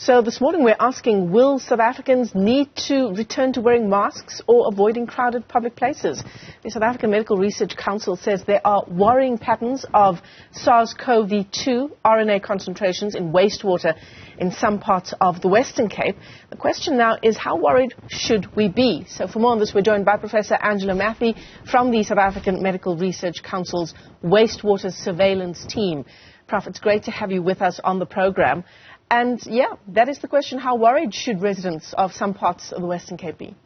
So this morning we're asking, will South Africans need to return to wearing masks or avoiding crowded public places? The South African Medical Research Council says there are worrying patterns of SAR-CoV-2 RNA concentrations in wastewater in some parts of the Western Cape. The question now is, how worried should we be? So for more on this, we're joined by Professor Mathee from the South African Medical Research Council's Wastewater Surveillance Team. Prof, it's great to have you with us on the program. And yeah, that is the question. How worried should residents of some parts of the Western Cape be?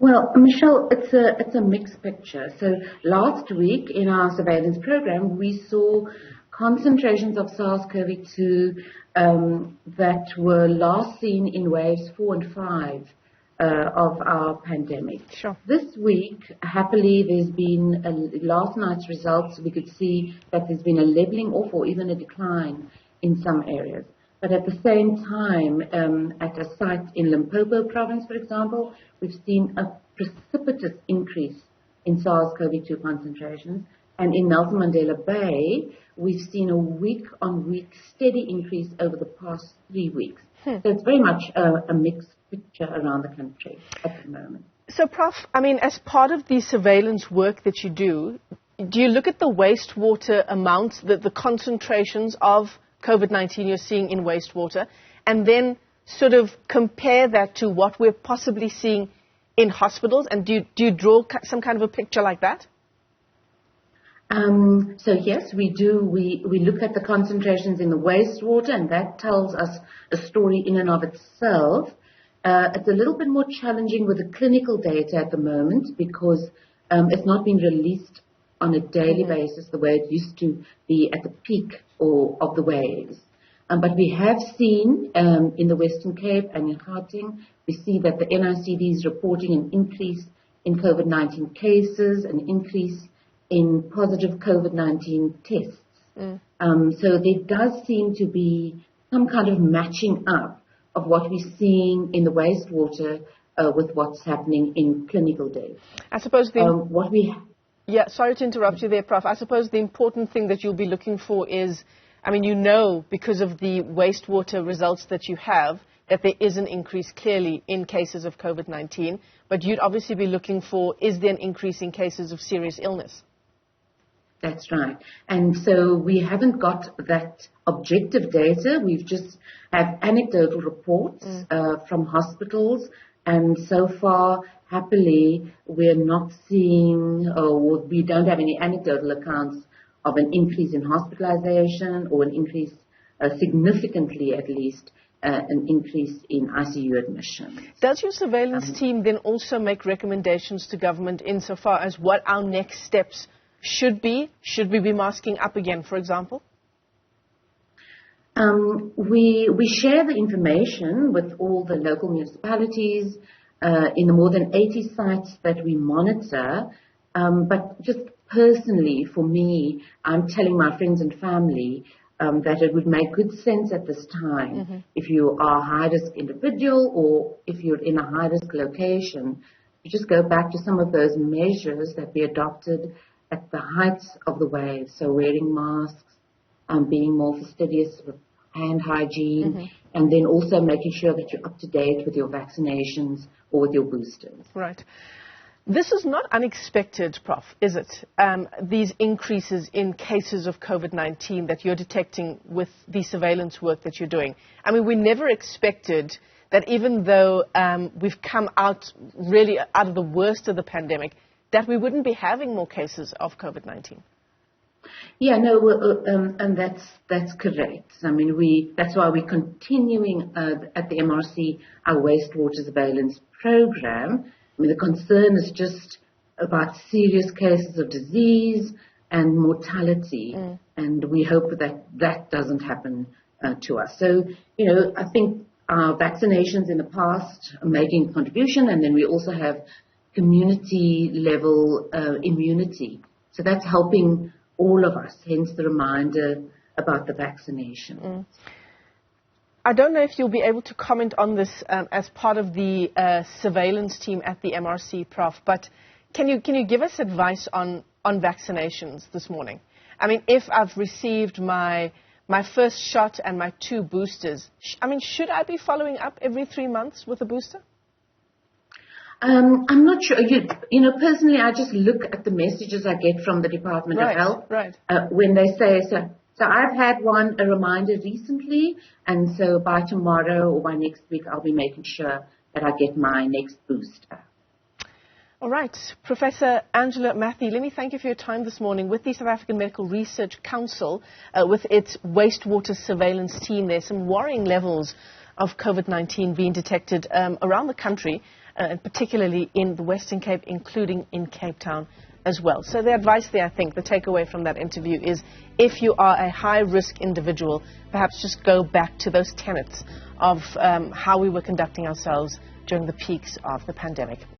Well, Michelle, it's a mixed picture. So last week in our surveillance program, we saw concentrations of SARS-CoV-2 that were last seen in waves 4 and 5 of our pandemic. Sure. This week, happily, there's been, last night's results, we could see that there's been a leveling off or even a decline in some areas. But at the same time, at a site in Limpopo province, for example, we've seen a precipitous increase in SARS-CoV-2 concentrations. And in Nelson Mandela Bay, we've seen a week-on-week steady increase over the past 3 weeks. So it's very much a mixed picture around the country at the moment. So, Prof, I mean, as part of the surveillance work that you do you look at the wastewater amounts, the concentrations of COVID-19 you're seeing in wastewater, and then sort of compare that to what we're possibly seeing in hospitals? And do you draw some kind of a picture like that? So yes, we do. We look at the concentrations in the wastewater, and that tells us a story in and of itself. It's a little bit more challenging with the clinical data at the moment because it's not been released on a daily basis the way it used to be at the peak of the waves. But we have seen in the Western Cape and in Gauteng, we see that the NICD is reporting an increase in COVID-19 cases, an increase in positive COVID-19 tests. So there does seem to be some kind of matching up of what we're seeing in the wastewater with what's happening in clinical data. I suppose Yeah, sorry to interrupt you there, Prof. I suppose the important thing that you'll be looking for is, I mean, you know, because of the wastewater results that you have, that there is an increase clearly in cases of COVID-19, but you'd obviously be looking for, is there an increase in cases of serious illness? That's right. And so we haven't got that objective data. We've just had anecdotal reports from hospitals. And so far, happily, we're not seeing, or we don't have any anecdotal accounts of an increase in hospitalization or an increase, significantly at least, an increase in ICU admissions. Does your surveillance team then also make recommendations to government insofar as what our next steps should be? Should we be masking up again, for example? We share the information with all the local municipalities in the more than 80 sites that we monitor. But just personally, for me, I'm telling my friends and family that it would make good sense at this time, if you are a high-risk individual or if you're in a high-risk location, you just go back to some of those measures that we adopted at the heights of the wave. So wearing masks, being more fastidious with hand hygiene, and then also making sure that you're up to date with your vaccinations or with your boosters. Right. This is not unexpected, Prof, is it? These increases in cases of COVID-19 that you're detecting with the surveillance work that you're doing. I mean, we never expected that even though we've come out really out of the worst of the pandemic, that we wouldn't be having more cases of COVID-19. Yeah, no, and that's correct. I mean, that's why we're continuing at the MRC our wastewater surveillance program. I mean, the concern is just about serious cases of disease and mortality, and we hope that doesn't happen to us. So, you know, I think our vaccinations in the past are making a contribution, and then we also have community-level immunity. So that's helping all of us, hence the reminder about the vaccination. I don't know if you'll be able to comment on this as part of the surveillance team at the MRC, Prof, but can you give us advice on vaccinations this morning? I mean, if I've received my my first shot and my 2 boosters. Should I be following up every 3 months with a booster? I'm not sure. Personally, I just look at the messages I get from the Department of Health when they say so. So I've had a reminder recently, and so by tomorrow or by next week, I'll be making sure that I get my next booster. All right. Professor Angela Mathee, let me thank you for your time this morning with the South African Medical Research Council, with its wastewater surveillance team. There's some worrying levels of COVID-19 being detected around the country, and particularly in the Western Cape, including in Cape Town as well. So the advice there, I think, the takeaway from that interview is if you are a high-risk individual, perhaps just go back to those tenets of how we were conducting ourselves during the peaks of the pandemic.